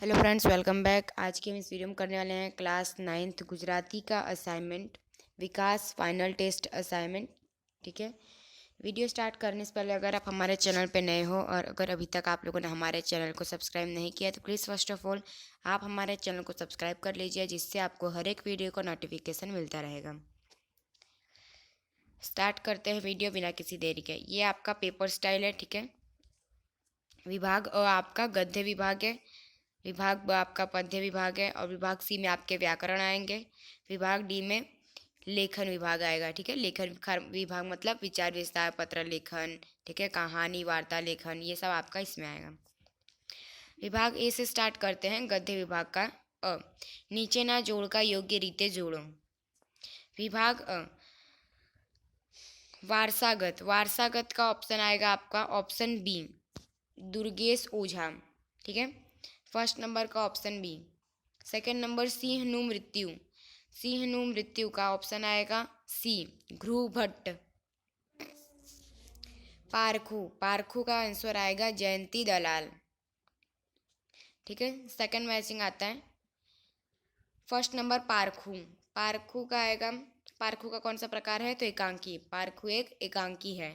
Hello friends, welcome back. आज के हम इस वीडियो में करने वाले हैं क्लास 9th गुजराती का असाइनमेंट, विकास फाइनल टेस्ट असाइनमेंट। ठीक है। वीडियो स्टार्ट करने से पहले अगर आप हमारे चैनल पे नए हो और अगर अभी तक आप लोगों ने हमारे चैनल को सब्सक्राइब नहीं किया तो प्लीज़ फर्स्ट ऑफ ऑल आप हमारे चैनल को सब्सक्राइब कर लीजिए, जिससे आपको हर एक वीडियो का नोटिफिकेशन मिलता रहेगा। स्टार्ट करते हैं वीडियो बिना किसी देरी के। ये आपका पेपर स्टाइल है। ठीक है। विभाग अ आपका गद्य विभाग है, विभाग ब आपका पद्य विभाग है और विभाग सी में आपके व्याकरण आएंगे। विभाग डी में लेखन विभाग आएगा। ठीक है। लेखन विभाग मतलब विचार विस्तार, पत्र लेखन, ठीक है, कहानी, वार्ता लेखन, ये सब आपका इसमें आएगा। विभाग ए से स्टार्ट करते हैं। गद्य विभाग का अ, नीचे ना जोड़ का योग्य रीते जोड़ो। विभाग अ, वारसागत, वारसागत का ऑप्शन आएगा आपका ऑप्शन बी, दुर्गेश ओझा। ठीक है। फर्स्ट नंबर का ऑप्शन बी। सेकंड नंबर सिंहनु मृत्यु, सिंहनु मृत्यु का ऑप्शन आएगा सी, ध्रुव भट्ट। पारखू, पारखू का आंसर आएगा जयंती दलाल। ठीक है। सेकंड मैचिंग आता है। फर्स्ट नंबर पारखू, पारखू का आएगा, पारखू का कौन सा प्रकार है तो एकांकी, पारखू एक एकांकी है,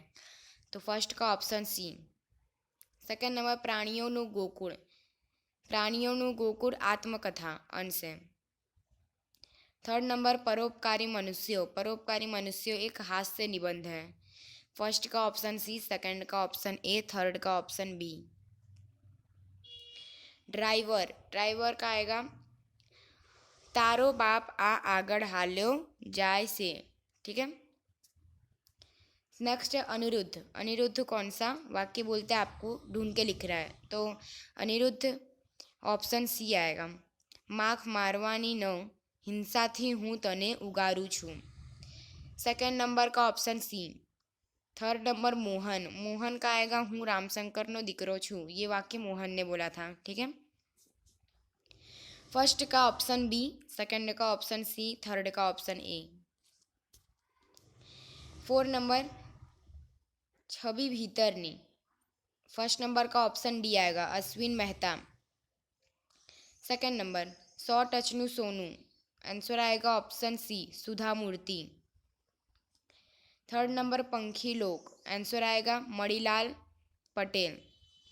तो फर्स्ट का ऑप्शन सी। सेकंड नंबर प्राणियों गोकुळ, प्राणियों गोकुळ आत्मकथा अंश है। थर्ड नंबर परोपकारी मनुष्यों, परोपकारी मनुष्यों एक हास्य निबंध है। फर्स्ट का ऑप्शन सी, सेकंड का ऑप्शन ए, थर्ड का ऑप्शन बी। ड्राइवर, ड्राइवर का आएगा तारो बाप आ आगड़ हाल्यो जाय से। ठीक है। नेक्स्ट है अनिरुद्ध, अनिरुद्ध कौन सा वाक्य बोलते हैं आपको ढूंढ के लिख रहा है, तो अनिरुद्ध ऑप्शन सी आएगा, माख मारवानी न हिंसाथी हूँ तने उगारू छूँ। सेकंड नंबर का option C. Third number Mohan, Mohan का आएगा हूँ रामशंकर नो दीकरो छू, ये वाक्य मोहन ने बोला था। ठीक है। फर्स्ट का ऑप्शन बी, सेकंड का ऑप्शन सी, थर्ड का ऑप्शन ए। 4 नंबर छवि भीतरनी, फर्स्ट नंबर का ऑप्शन डी आएगा अश्विन मेहता। सेकंड नंबर सौ टचनु सोनू, आंसर आएगा option C, Sudha Murthy. Third number पंखी लोक, आंसर आएगा मणिलाल पटेल।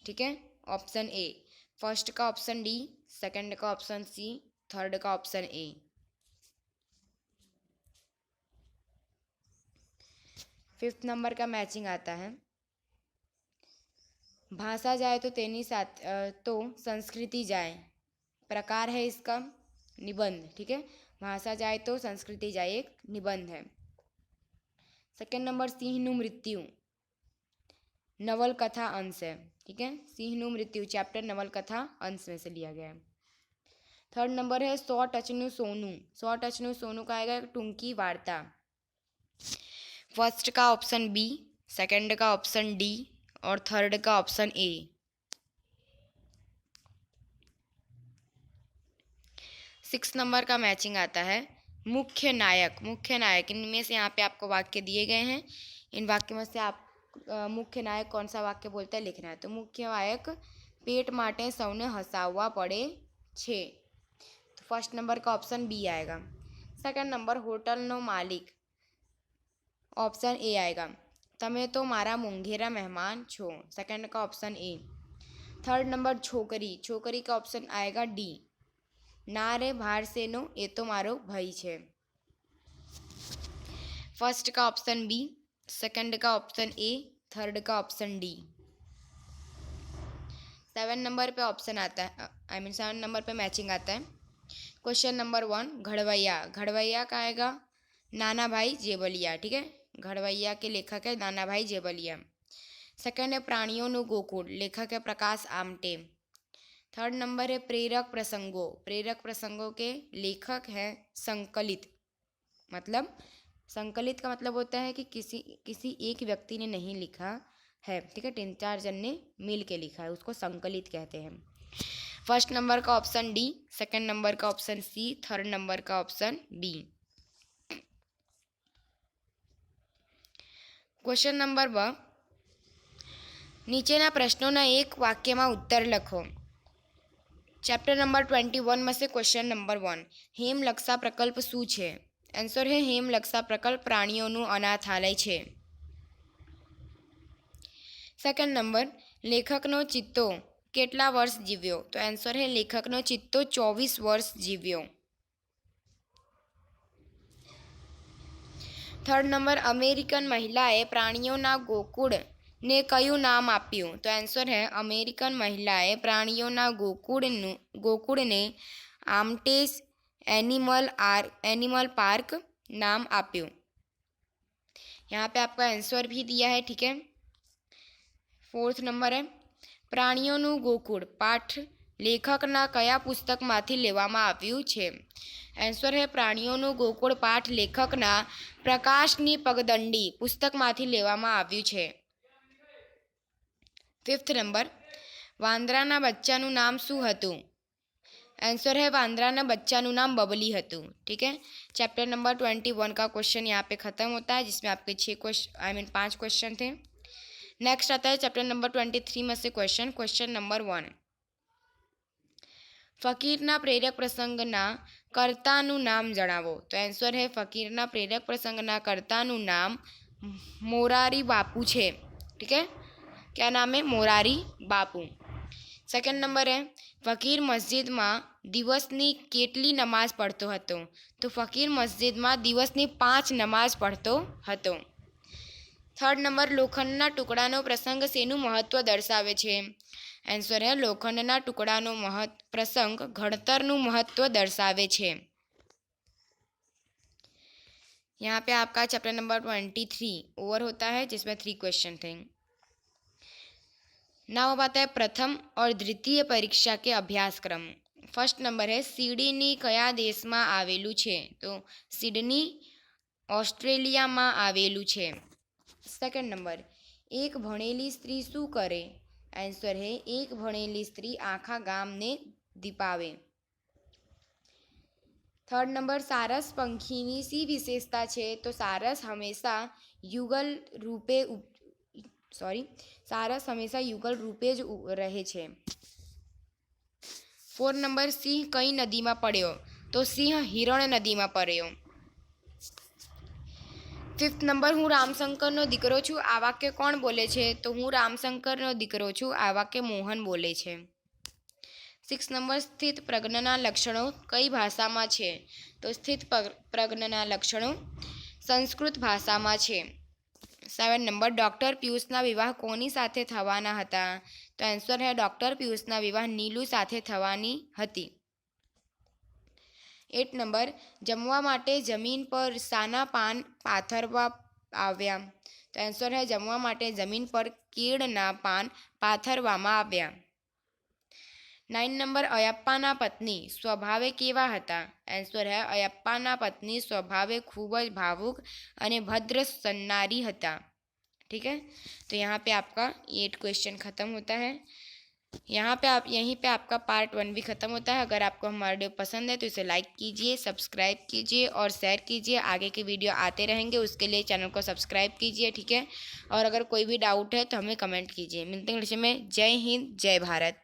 ठीक है। Option A. फर्स्ट का ऑप्शन डी, सेकंड का ऑप्शन सी, थर्ड का ऑप्शन ए। फिफ्थ नंबर का मैचिंग आता है। भाषा जाए तो तेनी साथ तो संस्कृति जाए, प्रकार है इसका निबंध। ठीक है। भाषा जाए तो संस्कृति जाए एक निबंध है। सेकंड नंबर सिंहनु मृत्यु, नवल कथा अंश है। ठीक है। सिंहनु मृत्यु चैप्टर नवल कथा अंश में से लिया गया है। थर्ड नंबर है सौ टचनु सोनू, सौ टचनु सोनू का आएगा टुंकी वार्ता। फर्स्ट का ऑप्शन बी, सेकंड का ऑप्शन डी और थर्ड का ऑप्शन ए। सिक्स नंबर का मैचिंग आता है मुख्य नायक, मुख्य नायक, इनमें से यहाँ पे आपको वाक्य दिए गए हैं, इन वाक्य में से आप मुख्य नायक कौन सा वाक्य बोलता है लिखना है। तो मुख्य नायक पेट माटे सौने हंसावा पड़े छे, तो फर्स्ट नंबर का ऑप्शन बी आएगा। सेकंड नंबर होटल नो मालिक, ऑप्शन ए आएगा, तमे तो मारा मोंघेरा मेहमान छो, सेकंड का ऑप्शन ए। थर्ड नंबर छोकरी, छोकरी का ऑप्शन आएगा डी, ना रे भार से नो ये तो मारो भाई छे। फर्स्ट का ऑप्शन बी, सेकंड का ऑप्शन ए, थर्ड का ऑप्शन डी। 7 नंबर पे ऑप्शन आता है, आई मीन 7 नंबर पे मैचिंग आता है। क्वेश्चन नंबर 1 घड़वैया, घड़वैया का आएगा नाना भाई जेबलिया। ठीक है। घड़वैया के लेखक है नाना भाई जेबलिया। सेकंड है प्राणियों नो गोकुल, लेखक है प्रकाश आमटे। थर्ड नंबर है प्रेरक प्रसंगों, प्रेरक प्रसंगों के लेखक है संकलित, मतलब संकलित का मतलब होता है कि किसी एक व्यक्ति ने नहीं लिखा है। ठीक है। 3-4 जन ने मिल के लिखा है, उसको संकलित कहते हैं। फर्स्ट नंबर का ऑप्शन डी, सेकंड नंबर का ऑप्शन सी, थर्ड नंबर का ऑप्शन बी। क्वेश्चन नंबर 2, નીચેના પ્રશ્નોના એક વાક્યમાં ઉત્તર લખો। ચેપ્ટર નંબર 21 में से क्वेश्चन नंबर 1 હેમલક્ષા પ્રકલ્પ શું છે? આન્સર है હેમલક્ષા પ્રકલ્પ પ્રાણીઓનું અનાથાલય છે. સેકન્ડ નંબર લેખકનો ચિત્તો કેટલા વર્ષ જીવ્યો? તો આન્સર है લેખકનો ચિત્તો 24 વર્ષ જીવ્યો. થર્ડ નંબર અમેરિકન મહિલાએ પ્રાણીઓના ગોકુળને કયું નામ આપ્યું? તો આન્સર है અમેરિકન મહિલાએ પ્રાણીઓના ગોકુળને આમટેસ एनिमल पार्क नाम आप्યું. यहाँ पे आपका आंसर भी दिया है. ठीक है. फोर्थ नंबर है પ્રાણીઓનું ગોકુળ પાઠ લેખકના કયા પુસ્તકમાંથી લેવામાં આવ્યું છે? આન્સર है પ્રાણીઓનું ગોકુળ પાઠ લેખકના પ્રકાશની પગદંડી પુસ્તકમાંથી લેવામાં આવ્યું છે. ફિફ્થ નંબર વાંદરાના બચ્ચાનું નામ શું હતું? आंसर है वांद्राना बच्चाનું નામ बबली હતું. ठीक है. चैप्टर नंबर 21 का क्वेश्चन यहाँ पे ख़त्म होता है, जिसमें आपके 5 क्वेश्चन थे. नेक्स्ट आता है चैप्टर नंबर 23 में से क्वेश्चन नंबर 1 ફકીરના પ્રેરક પ્રસંગના કર્તાનું નામ જણાવો. તો આન્સર है ફકીરના પ્રેરક પ્રસંગના કર્તાનું નામ મોરારી બાપુ છે. ठीक है. क्या नाम है? मोरारी बापू. સેકન્ડ નંબર है ફકીર મસ્જિદમાં દિવસની કેટલી નમાઝ પઢતો હતો? તો ફકીર મસ્જિદમાં દિવસની 5 નમાઝ પઢતો હતો. થર્ડ નંબર લોખંડના ટુકડાનો પ્રસંગ શેનું મહત્ત્વ દર્શાવે છે? આન્સર है લોખંડના ટુકડાનો પ્રસંગ ઘડતરનું મહત્ત્વ દર્શાવે છે. यहाँ पे आपका चैप्टर नंबर 23 ओवर होता है, जिसमें 3 क्वेश्चन थे. नाउ अब आता है प्रथम और द्वितीय परीक्षा के अभ्यासक्रम. फर्स्ट नंबर है सिडनी कया देशમાં આવેલું છે? તો સિડની ઓસ્ટ્રેલિયામાં આવેલું છે. સેકન્ડ નંબર એક ભણેલી સ્ત્રી શું કરે? આન્સર है એક ભણેલી સ્ત્રી આખા ગામને દીપાવે. થર્ડ નંબર સારસ પંખીની શી વિશેષતા છે? તો સારસ હંમેશા યુગલ રૂપે જ રહે છે. 4 નંબર સિંહ કઈ નદીમાં પડ્યો? તો સિંહ હિરણ નદીમાં પડ્યો. 5th નંબર હું રામશંકરનો દીકરો છું આ વાક્ય કોણ બોલે છે? તો હું રામશંકરનો દીકરો છું આ વાક્ય મોહન બોલે છે. 6 નંબર સ્થિત પ્રજ્ઞના લક્ષણો કઈ ભાષામાં છે? તો સ્થિત પ્રજ્ઞના લક્ષણો સંસ્કૃત ભાષામાં છે. 7 નંબર ડૉક્ટર પિયુષના વિવાહ કોની સાથે થવાના હતા? તો આન્સર है ડૉક્ટર પિયુષના વિવાહ નીલુ સાથે થવાની હતી. 8 નંબર જમવા માટે જમીન પર શાના પાન પાથરવા આવ્યા? તો આન્સર है જમવા માટે જમીન પર કેળના પાન પાથરવામાં આવ્યા. 9 નંબર અયપ્પાના પત્ની સ્વભાવે કેવા હતા? આન્સર है અયપ્પાના પત્ની સ્વભાવે ખૂબ જ ભાવુક અને ભદ્ર સન્નારી હતા. ठीक है. तो यहाँ पे आपका 8 क्वेश्चन ख़त्म होता है. यहीं पे आपका पार्ट 1 भी ख़त्म होता है. अगर आपको हमारा वीडियो पसंद है तो इसे लाइक कीजिए, सब्सक्राइब कीजिए और शेयर कीजिए. आगे के वीडियो आते रहेंगे, उसके लिए चैनल को सब्सक्राइब कीजिए. ठीक है. और अगर कोई भी डाउट है तो हमें कमेंट कीजिए. मिलते हैं में. जय हिंद, जय भारत.